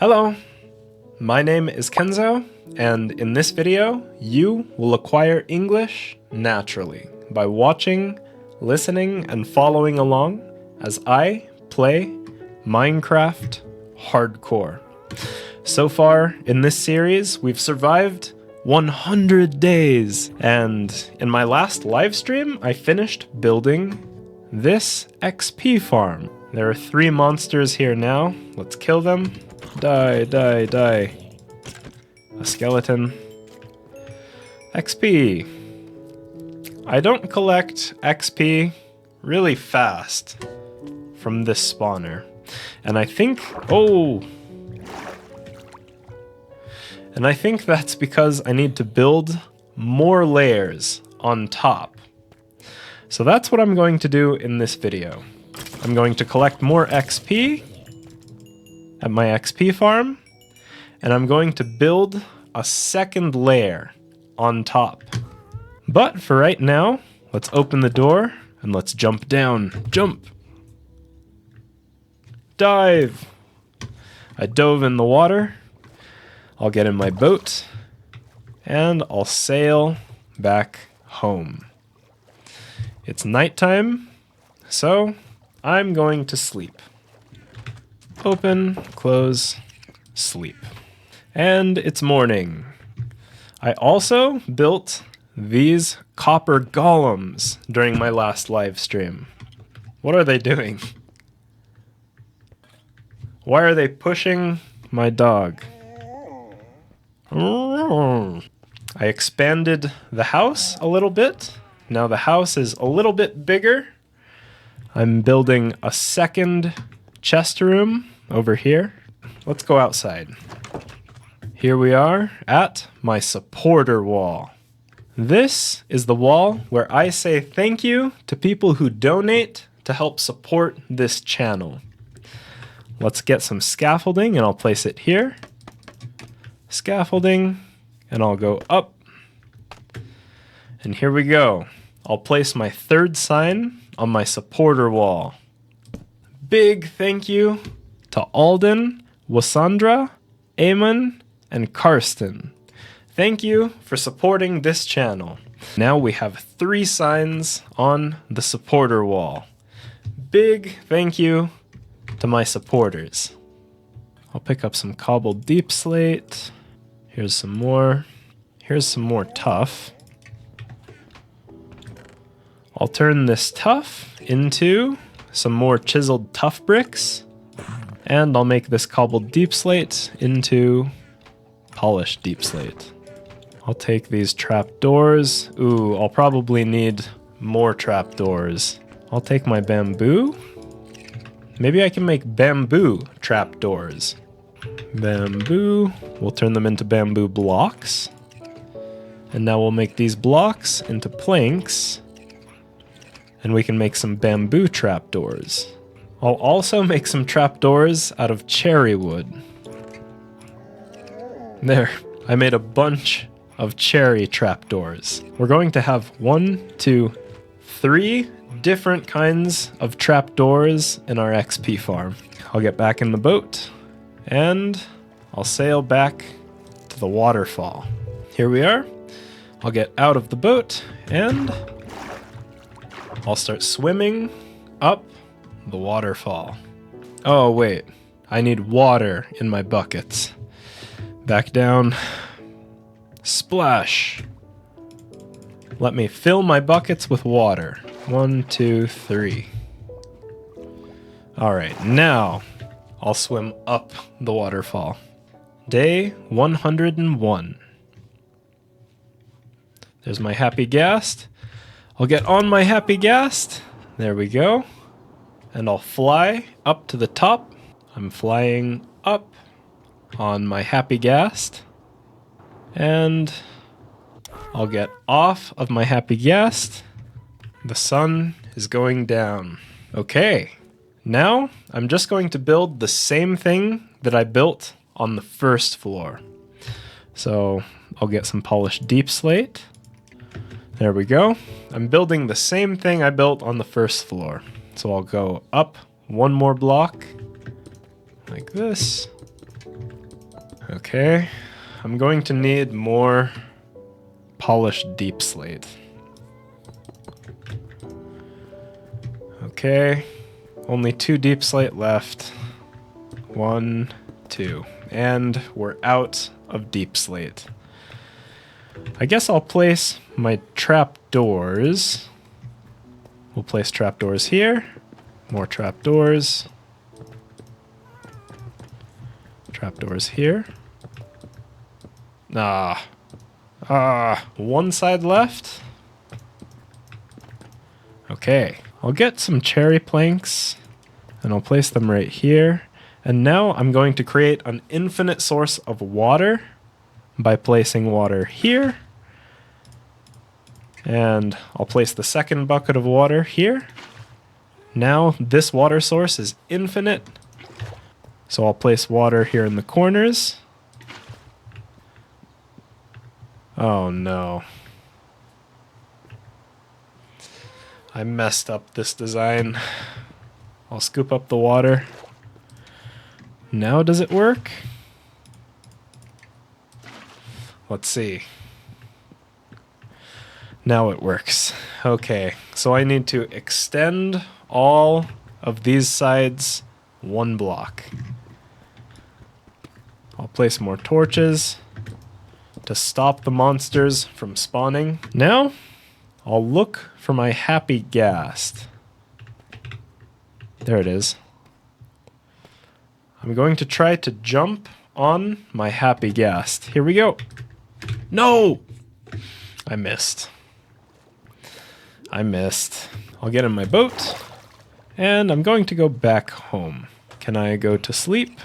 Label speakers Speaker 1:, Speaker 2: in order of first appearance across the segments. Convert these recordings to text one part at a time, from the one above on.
Speaker 1: Hello, my name is Kenzo, and in this video, you will acquire English naturally by watching, listening, and following along as I play Minecraft Hardcore. So far in this series, we've survived 100 days, and in my last live stream, I finished building this XP farm. There are 3 monsters here now. Let's kill them. Die, die, die. A skeleton. XP. I don't collect XP really fast from this spawner. And I think, and I think that's because I need to build more layers on top. So that's what I'm going to do in this video. I'm going to collect more XP at my XP farm, and I'm going to build a second layer on top. But for right now, let's open the door and let's jump down. Jump! Dive! I dove in the water. I'll get in my boat, and I'll sail back home. It's nighttime, so I'm going to sleep. Open, close, sleep. And it's morning. I also built these copper golems during my last live stream. What are they doing? Why are they pushing my dog? I expanded the house a little bit. Now the house is a little bit bigger. I'm building a second chest room over here. Let's go outside. Here we are at my supporter wall. This is the wall where I say thank you to people who donate to help support this channel. Let's get some scaffolding and I'll place it here. Scaffolding, and I'll go up. And here we go. I'll place my third sign on my supporter wall. Big thank you to Alden, Wasandra, Eamon, and Karsten. Thank you for supporting this channel. Now we have 3 signs on the supporter wall. Big thank you to my supporters. I'll pick up some cobbled deep slate. Here's some more. Here's some more tuff. I'll turn this tuff into some more chiseled tuff bricks, and I'll make this cobbled deep slate into polished deep slate. I'll take these trapdoors. Ooh, I'll probably need more trapdoors. I'll take my bamboo. Maybe I can make bamboo trapdoors. Bamboo. We'll turn them into bamboo blocks. And now we'll make these blocks into planks. And we can make some bamboo trapdoors. I'll also make some trapdoors out of cherry wood. There, I made a bunch of cherry trapdoors. We're going to have 1, 2, 3 different kinds of trapdoors in our XP farm. I'll get back in the boat, and I'll sail back to the waterfall. Here we are. I'll get out of the boat, and I'll start swimming up the waterfall. Oh wait, I need water in my buckets. Back down. Splash. Let me fill my buckets with water. 1, 2, 3. Alright, now I'll swim up the waterfall. Day 101. There's my happy ghast. I'll get on my happy ghast. There we go. And I'll fly up to the top. I'm flying up on my happy ghast. And I'll get off of my happy ghast. The sun is going down. Okay, now I'm just going to build the same thing that I built on the first floor. So I'll get some polished deep slate. There we go. I'm building the same thing I built on the first floor. So I'll go up 1 more block, like this. Okay, I'm going to need more polished deep slate. Okay, only 2 deep slate left. 1, 2, and we're out of deep slate. I guess I'll place my trapdoors. We'll place trapdoors here. More trapdoors. Trapdoors here. One side left. Okay, I'll get some cherry planks and I'll place them right here. And now I'm going to create an infinite source of water by placing water here. And I'll place the second bucket of water here. Now this water source is infinite. So I'll place water here in the corners. Oh no. I messed up this design. I'll scoop up the water. Now does it work? Let's see. Now it works. Okay, so I need to extend all of these sides 1 block. I'll place more torches to stop the monsters from spawning. Now, I'll look for my happy ghast. There it is. I'm going to try to jump on my happy ghast. Here we go. No! I missed. I'll get in my boat, and I'm going to go back home. Can I go to sleep?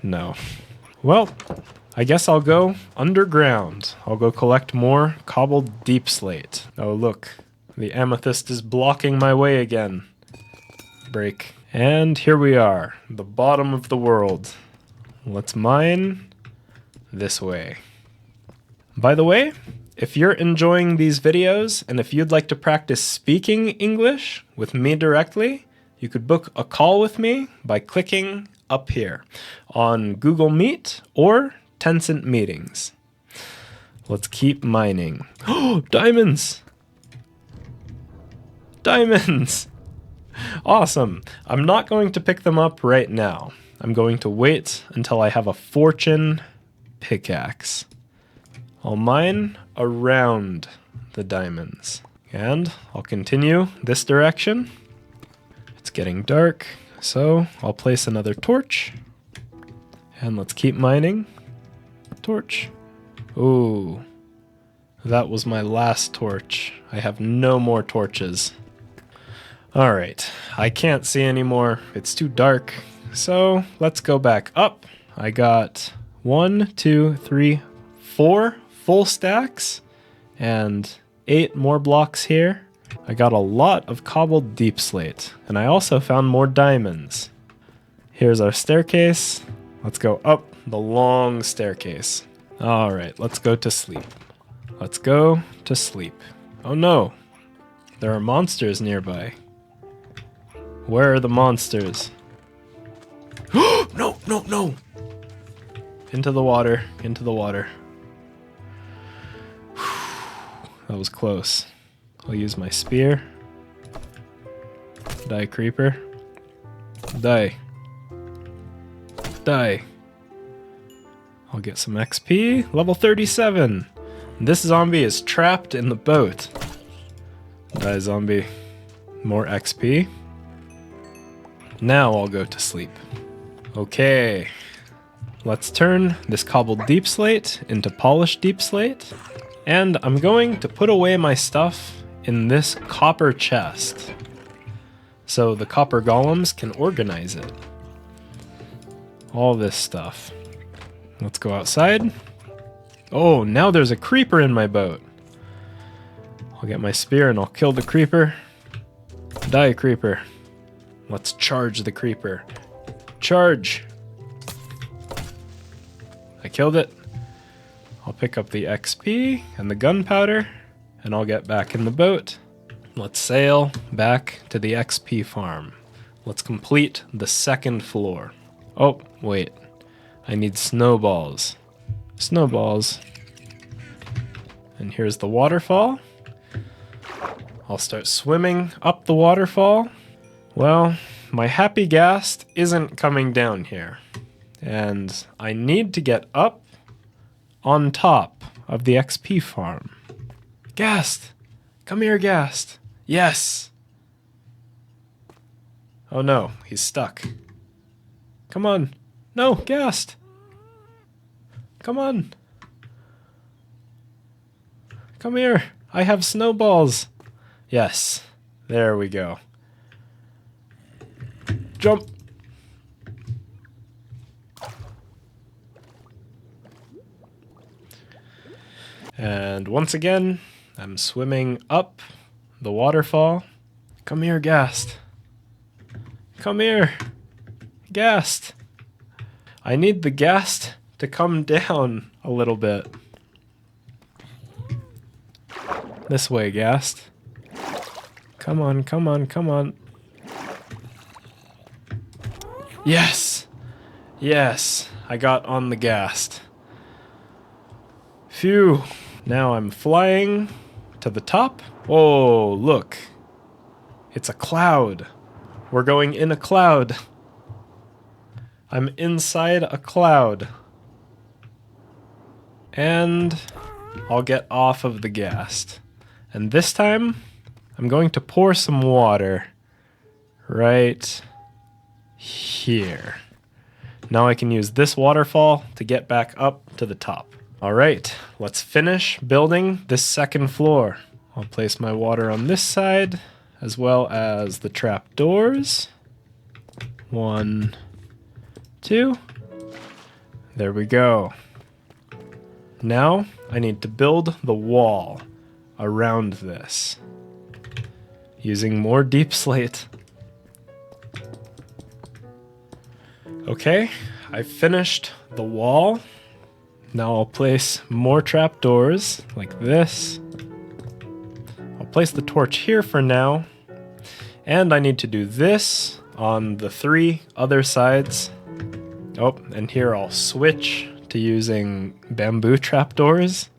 Speaker 1: No. Well, I guess I'll go underground. I'll go collect more cobbled deep slate. Oh look, the amethyst is blocking my way again. Break. And here we are, the bottom of the world. Let's mine this way. By the way, if you're enjoying these videos and if you'd like to practice speaking English with me directly, you could book a call with me by clicking up here on Google Meet or Tencent Meetings. Let's keep mining. Oh, diamonds! Diamonds! Awesome. I'm not going to pick them up right now. I'm going to wait until I have a fortune pickaxe. I'll mine around the diamonds. And I'll continue this direction. It's getting dark, so I'll place another torch. And let's keep mining. Torch. Ooh, that was my last torch. I have no more torches. Alright, I can't see anymore. It's too dark. So let's go back up. I got 1, 2, 3, 4 full stacks and 8 more blocks here. I got a lot of cobbled deep slate, and I also found more diamonds. Here's our staircase. Let's go up the long staircase. Alright, let's go to sleep. Let's go to sleep. Oh no, there are monsters nearby. Where are the monsters? No, no, no! Into the water, into the water. That was close. I'll use my spear. Die, creeper. Die. Die. I'll get some XP. Level 37! This zombie is trapped in the boat. Die, zombie. More XP. Now I'll go to sleep. Okay. Let's turn this cobbled deep slate into polished deep slate. And I'm going to put away my stuff in this copper chest, so the copper golems can organize it. All this stuff. Let's go outside. Oh, now there's a creeper in my boat. I'll get my spear and I'll kill the creeper. Die, creeper. Let's charge the creeper. Charge! I killed it. I'll pick up the XP and the gunpowder, and I'll get back in the boat. Let's sail back to the XP farm. Let's complete the second floor. Oh, wait. I need snowballs. snowballs. And here's the waterfall. I'll start swimming up the waterfall. Well, my happy ghast isn't coming down here. And I need to get up on top of the XP farm. Ghast! Come here, Ghast! Yes! Oh no, he's stuck. Come on. No, Ghast! Come on. Come here. I have snowballs. Yes. There we go. Jump. And once again, I'm swimming up the waterfall. Come here, Ghast. Come here. Ghast. I need the ghast to come down a little bit. This way, ghast. Come on, come on, come on. Yes! Yes, I got on the ghast. Phew. Now I'm flying to the top. Oh, look. It's a cloud. We're going in a cloud. I'm inside a cloud. And I'll get off of the ghast. And this time, I'm going to pour some water right here. Now I can use this waterfall to get back up to the top. All right, let's finish building this second floor. I'll place my water on this side, as well as the trap doors. 1, 2. There we go. Now I need to build the wall around this using more deep slate. Okay, I finished the wall. Now I'll place more trapdoors like this. I'll place the torch here for now. And I need to do this on the 3 other sides. Oh, and here I'll switch to using bamboo trapdoors.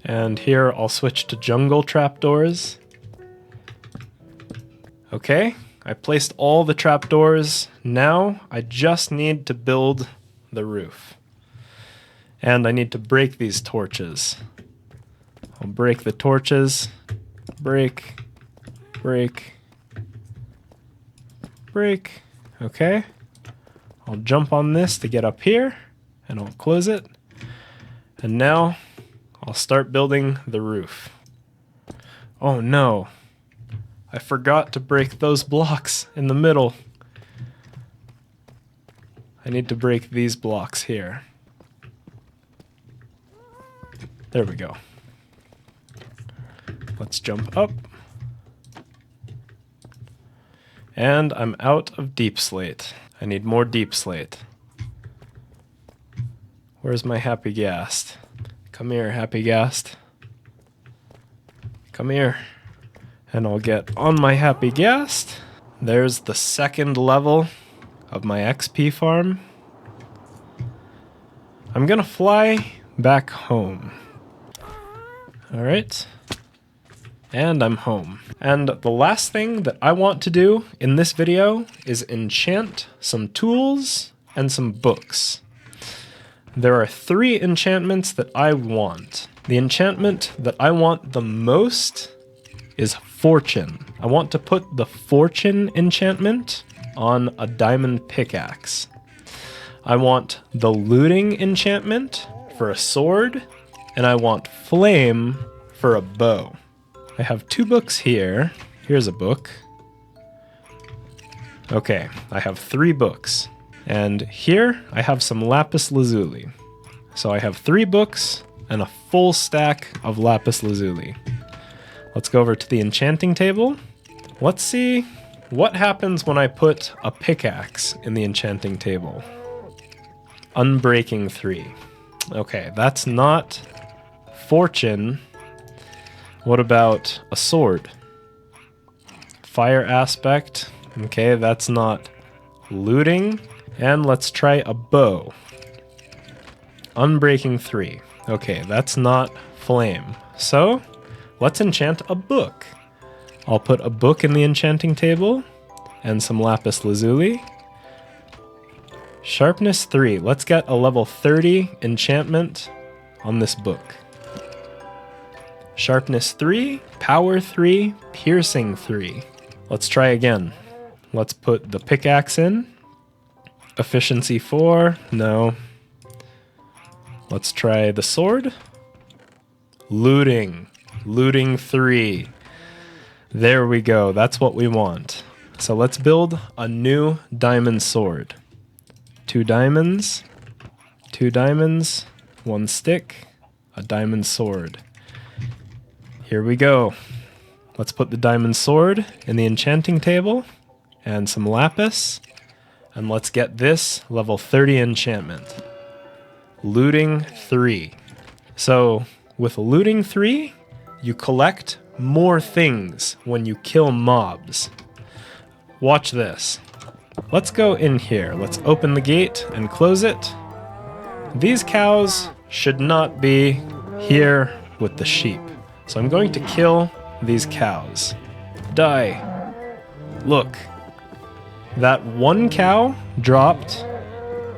Speaker 1: And here I'll switch to jungle trapdoors. Okay, I placed all the trapdoors. Now I just need to build the roof. And I need to break these torches. I'll break the torches. Break. Break. Break. Okay. I'll jump on this to get up here, and I'll close it. And now I'll start building the roof. Oh no. I forgot to break those blocks in the middle. I need to break these blocks here. There we go. Let's jump up. And I'm out of deep slate. I need more deep slate. Where's my happy ghast? Come here, happy ghast. Come here. And I'll get on my happy ghast. There's the second level of my XP farm. I'm gonna fly back home. All right. And I'm home. And the last thing that I want to do in this video is enchant some tools and some books. There are 3 enchantments that I want. The enchantment that I want the most is Fortune. I want to put the Fortune enchantment on a diamond pickaxe. I want the Looting enchantment for a sword, and I want Flame for a bow. I have 2 books here. Here's a book. Okay, I have 3 books. And here I have some lapis lazuli. So I have 3 books and a full stack of lapis lazuli. Let's go over to the enchanting table. Let's see what happens when I put a pickaxe in the enchanting table. Unbreaking 3. Okay, that's not Fortune. What about a sword? Fire aspect. Okay, that's not looting. And let's try a bow. Unbreaking 3. Okay, that's not flame. So let's enchant a book. I'll put a book in the enchanting table and some lapis lazuli. Sharpness 3. Let's get a level 30 enchantment on this book. Sharpness 3, power 3, piercing 3. Let's try again. Let's put the pickaxe in. Efficiency 4, no. Let's try the sword. Looting 3. There we go, that's what we want. So let's build a new diamond sword. 2 diamonds, 2 diamonds, 1 stick, a diamond sword. Here we go. Let's put the diamond sword in the enchanting table and some lapis, and let's get this level 30 enchantment. Looting 3. So with looting 3, you collect more things when you kill mobs. Watch this. Let's go in here. Let's open the gate and close it. These cows should not be here with the sheep. So I'm going to kill these cows. Die. Look. That one cow dropped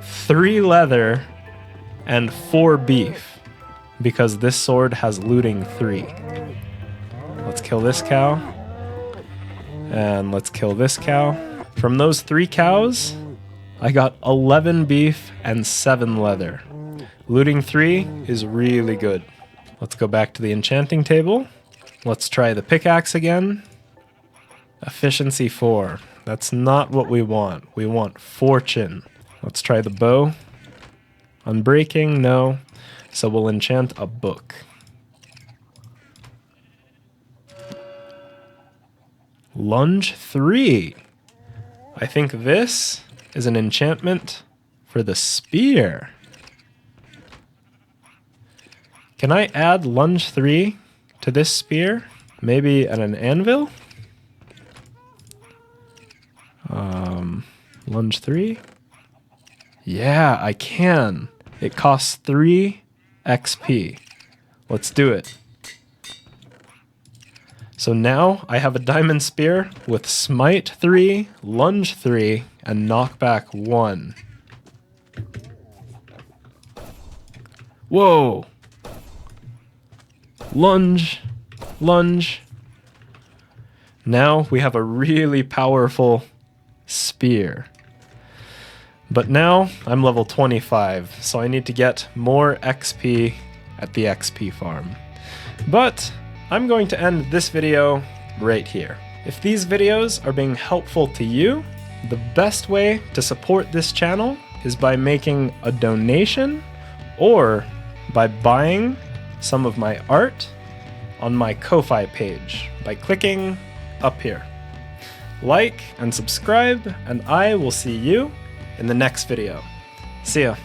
Speaker 1: 3 leather and 4 beef because this sword has looting 3. Let's kill this cow. And let's kill this cow. From those 3 cows, I got 11 beef and 7 leather. Looting 3 is really good. Let's go back to the enchanting table. Let's try the pickaxe again. Efficiency 4. That's not what we want. We want fortune. Let's try the bow. Unbreaking, no. So we'll enchant a book. Lunge 3. I think this is an enchantment for the spear. Can I add lunge 3 to this spear? Maybe at an anvil? Lunge 3? Yeah, I can. It costs 3 XP. Let's do it. So now I have a diamond spear with smite 3, lunge 3, and knockback 1. Whoa! Lunge, lunge. Now we have a really powerful spear. But now I'm level 25, so I need to get more XP at the XP farm. But I'm going to end this video right here. If these videos are being helpful to you, the best way to support this channel is by making a donation or by buying some of my art on my Ko-Fi page by clicking up here. Like and subscribe, and I will see you in the next video. See ya.